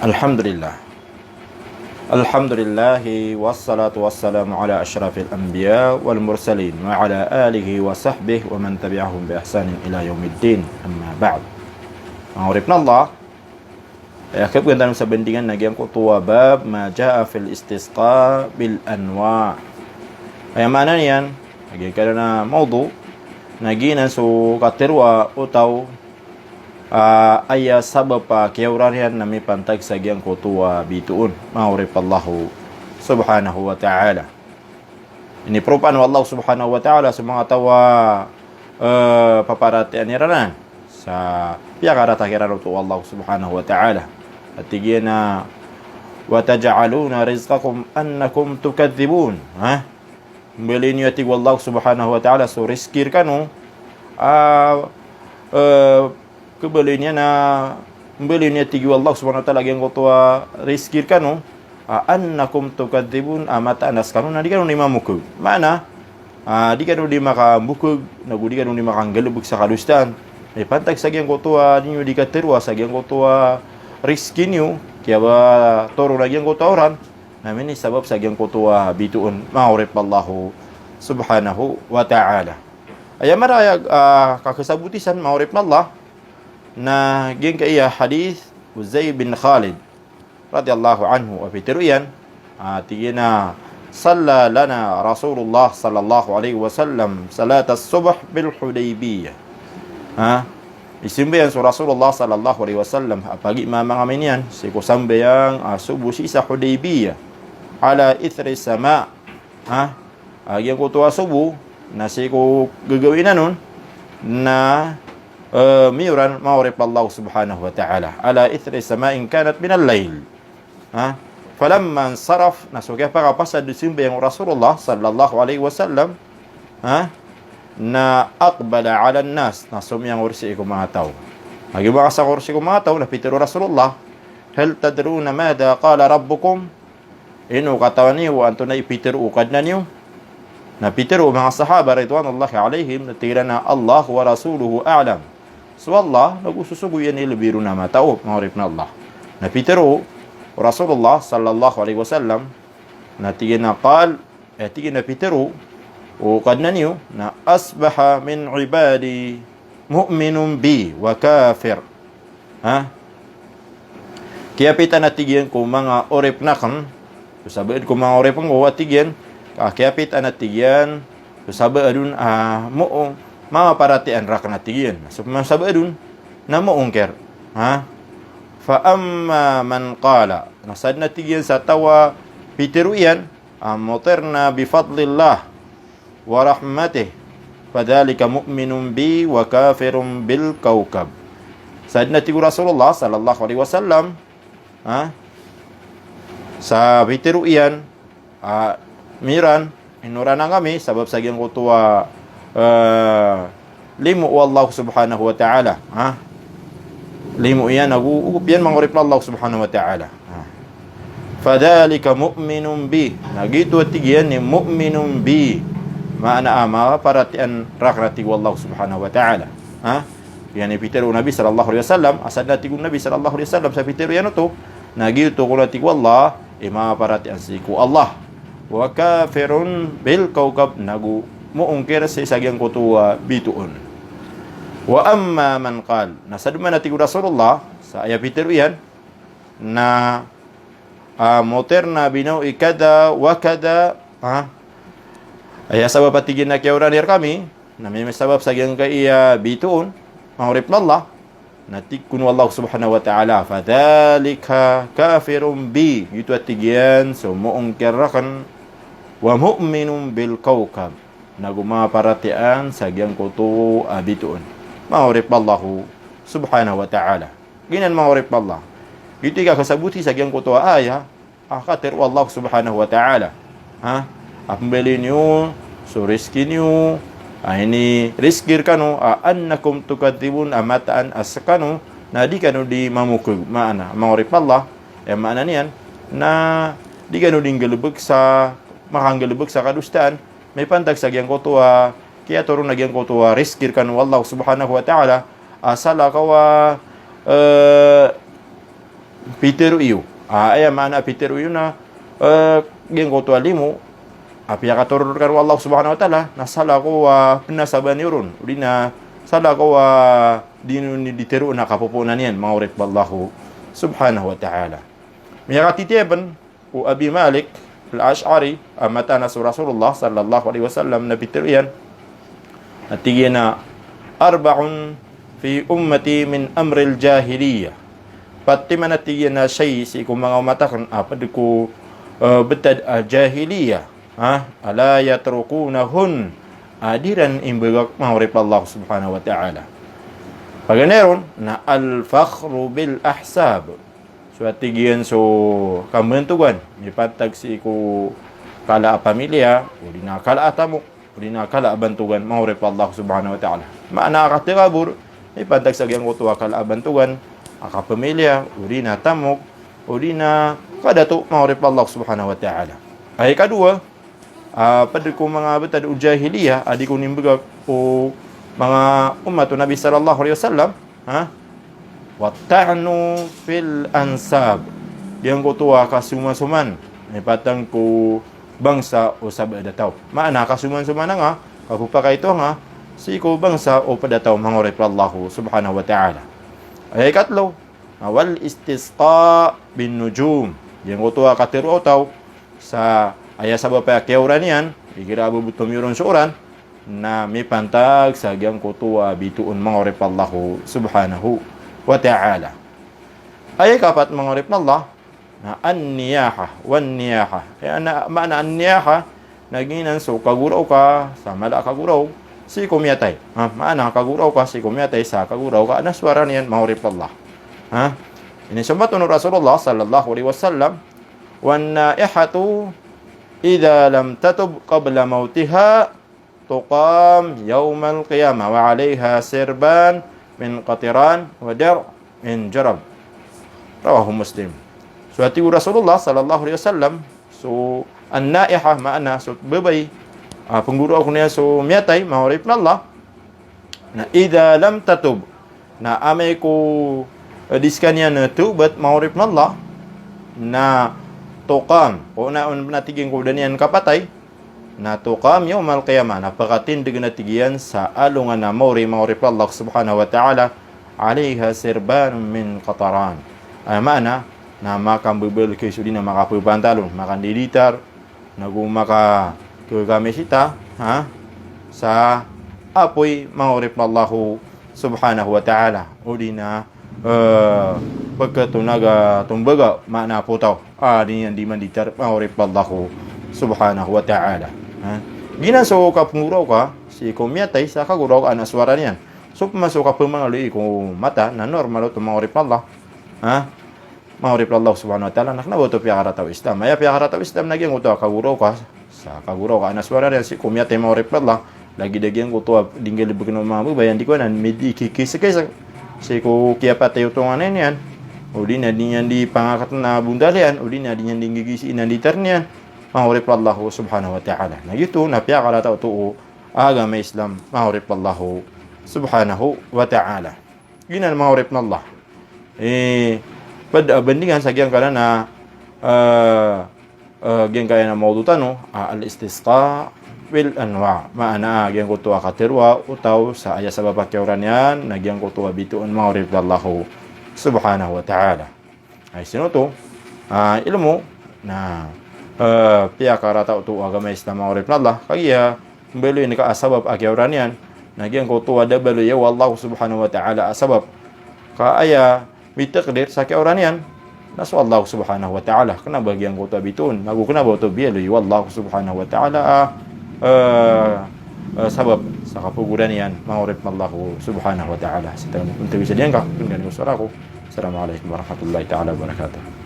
Alhamdulillah. Alhamdulillahi wassalatu wassalamu ala asyrafil anbiya wal mursalin wa ala alihi wa sahbihi wa man tabi'ahum bi ihsanin ila yaumiddin. Amma ba'd. Ma'rifna Allah. Ya kebun dalam sebandingan nagi yang kutua bab ma jaa fil istisqa bil anwa. Ay mana niyan? Nagi kana mawdu nagi na su katirwa utaw aya sabab kiaurarian nami pantag sagiang kutua bituun maurip Allahu subhanahu wa ta'ala. Ini perupahan Allah subhanahu wa ta'ala semua tawa paparatian iranan sa piakara takhiran untuk Allah subhanahu wa ta'ala. Atigina wa taj'aluna rizqakum annakum tukadzibun. Beli niyo atig Allah subhanahu wa ta'ala so rizkir kanu kebelinya na belinya tigi Allah subhanahu wa ta'ala yang kutua rizkir kanu annakum tukadzibun amata anas kanu na di kanu lima muku mana di kanu di maka buku nagu di kanu di maka gelebuk sa kadustan pantak sa yang kutua ninyo di katerwa sa yang kutua rizki niyo kaya ba toro lagi yang kutua orang namin ni sabab sa yang kutua bituun maurip Allahu subhanahu wa ta'ala ayamara kakasabutisan maurip Allah na gin kaya hadis Zaid bin Khalid radhiyallahu anhu wa fitruyan tigina salla lana Rasulullah sallallahu alaihi wasallam salat as-subh bil Hudaybiyah isimbayan Rasulullah sallallahu alaihi wasallam pagi mamang aminian siku sambayang subuh sisa Hudaybiyah ala ithri sama yang kutua subuh na siku gagawin nun na miyuran maurip Allah subhanahu wa ta'ala ala ithri sama'in kanat minal layl falamman saraf nasukya pakapasa disimba yang Rasulullah sallallahu alaihi wasallam na aqbala ala nas nasum yang ursi iku mataw lagi makasa ursi iku mataw napitiru Rasulullah hal tadruna mada qala rabbukum inu katawani wa antuna ipitiru ukad na niyo napitiru mga sahaba ridwanullahi alaihim natirana Allah wa rasuluhu a'lam so Allah nagususugo yan ilbiru na matao maurip na Allah napitero Rasulullah sallallahu alaihi wasallam natigin na qal tigin na pitero o kadna niyo na asbaha min ibadi mu'minun bi wa kafir kaya pita natigin ko mga orip na kan sabihin ko mga orip ang watigin kaya pita natigin sabihin moong mga paratian rak natigin so masabadun na moongker fa amma man qala nasad natigin sa tawa pitiruyan mutirna bi fadlillah wa rahmatih fadhalika mu'minun bi wa kafirun bil kawkab sad natigu Rasulullah sallallahu alaihi wasallam sa pitiruyan miran inuran na kami sabab sa gyang kutua limu Allah subhanahu wa ta'ala limu yan naguugup yan mangurip na Allah subhanahu wa ta'ala fadhalika mu'minun bi nagitu atigyan ni mu'minun bi maana ama paratian rakrati Allah subhanahu wa ta'ala yan ipitiru Nabi sallallahu alaihi wasallam asad natigun Nabi sallallahu alaihi wasallam sa pitiru yan ito nagitu kulati Allah ima paratian siku Allah wa kafirun bil kawkab nagu muungkir sa isagyang kutua bituun. Wa amma man qal nasadman natigu Rasulullah sa ayapitiru yan na mutirna binawi kada wa kada ay sabab patigin na kiauran dir kami na may sabab sagyang kaya bituun maurip na Allah natikun wallahu subhanahu wa ta'ala fadhalika kafirun bi yutu atigyan so muungkir rakan wa mu'minun bil kawkab nagumaparatian sa gyang kutu bituon maurip Allahu subhanahu wa ta'ala ginan maurip Allah ito ka kasabuti sa gyang kutu aya akatir Allah subhanahu wa ta'ala apambili niyo so rizki niyo ini rizkir kanu annakum tukadzibun amataan asakanu na di kanu di mamukug maana maurip Allah maana niyan na di kanu dinggelebek sa makanggelebek sa kadustaan may pantag sa gyang kutua kaya turun na gyang kutua rizkir kanu Allah subhanahu wa ta'ala asala kawa Peter iyo. Aya mana Peter iyo na geng ko to alimu. Api akaturur kan Allah Subhanahu wa taala nasala ko pinasaban yurun. Udi na sala ko dinu ni diteru na kapupunan yan maurit ballahu Subhanahu wa taala. Miyakatitiban o Abi Malik al-Ash'ari amata na Rasulullah sallallahu alaihi wasallam na Peter yan. Natigina arba'un fi ummati min amril jahiliyah. Pati man natigina shay si kung mga umatakan apad ko betad jahiliyah. Ala yatrukunahun adiran imbagak maurip Allah Subhanahu wa ta'ala. Paganeron na al-fakhru bil ahsab. So atigian so kambentugan ipatag si ko kala pamilya uli na kala atamok uli na kala bantugan maurip Allah Subhanahu wa ta'ala. Maana katigabur ipatag sa gyang kutuwa kala bantugan aka pamilya uli na tamok uli na kadato maurip Allah Subhanahu wa ta'ala. Ay kadua pada ko mga betad jahiliyah adi ko nimbagak o mga umat Nabi sallallahu alaihi wasallam wa ta'nu fil ansab yang ko tuwa kasumasuman may patang ko bangsa o sabadataw maana kasuman-suman nga kapupaka ito nga si ko bangsa o padataw mangorip Allah Subhanahu wa ta'ala. Ay katlo wal istisqa bin nujum yang ko tuwa katiru taw sa aya sabab pa keuran yan ikira bubutom yuron suran na may pantag sa gyang kutuwa bituon mangorip Allah Subhanahu wa ta'ala. Ay kapat mangorip na Allah na an-niyaha wan-niyaha. Kaya na maana an-niyaha naginan so kaguraw ka sa mala kaguraw si kumyatay. Maana kaguraw ka si kumyatay sa kaguraw ka anaswara niyan mangorip Allah. Ini sabatun Rasulullah sallallahu alaihi wasallam wan-naihatu idza lam tatub qabla mautiha tuqam yaumal qiyamah wa 'alaiha sirban min qatiran wa dar' min jarab. Rawahu Muslim. So ati Rasulullah sallallahu alaihi wasallam so an-naihah maana so babay pengguru ako niya so miyatay mahurip na Allah na idza lam tatub na amay ko diskanya na tubat mahurip na Allah na tuqam o na natiging ko danian kapatay na tuqam yawmal qiyamah napakatindig na tigiyan sa alungan na mahurip Allah Subhanahu wa ta'ala alaiha sirban min qataran. Ay maana na makambibel kay sudi na makapupantalon makandilitar nagumaka kagamisita sa apoy mahurip Allah Subhanahu wa ta'ala udi na pagkatunaga tumbaga maana po taw di man ditar mahurip Allah Subhanahu wa ta'ala. Ginaso ka punguraw ka si kumyatay sa kaguraw ka anaswara niyan. So pumasok ka pumangali kung mata na normal ito mahurip Allah. Mahurip Allah Subhanahu wa ta'ala naknawa ito piyakarataw Islam. Maya piyakarataw Islam nagyang ito kaguraw ka sa kaguraw ka anaswara niyan si kumyatay mahurip Allah. Lagi dagyang ito dinggal ibig ng mga babayan di ko na midi kikisa si ko kaya patay ito nga niyan. Uli na di niyan di pangakat na bundalian. Uli na di niyan di gigisi inanditar niyan. Mahurip Allah Subhanahu wa ta'ala. Na ito, napiyakarata ito agama Islam. Mahurip Allah Subhanahu wa ta'ala. Ginan mahurip na Allah. Bandingan sa giyang ka na giyang kaya na maudutan al-istisqa bil anwa. Maana giyang kutuwa katirwa utaw sa aya sa babakyauran yan na giyang kutuwa bituon mahurip Allah Subhanahu wa ta'ala. Ay sino to? Ilmu na piyakarata ito agama Islam mahurip na Allah kaya belo ini ka asabab agyauran yan nagyang kutuwa da belo ya wallahu Subhanahu wa ta'ala asabab kaya bitakdir sa agyauran yan nasu Allah Subhanahu wa ta'ala kena bagian kutuwa bitun nagu kena bawa to belo ya wallahu Subhanahu wa ta'ala sabab sa kapuguran yan mahurip na Allah Subhanahu wa ta'ala. Sita untuk bisa diangkat dengan suara aku. Assalamualaikum warahmatullahi ta'ala wabarakatuh.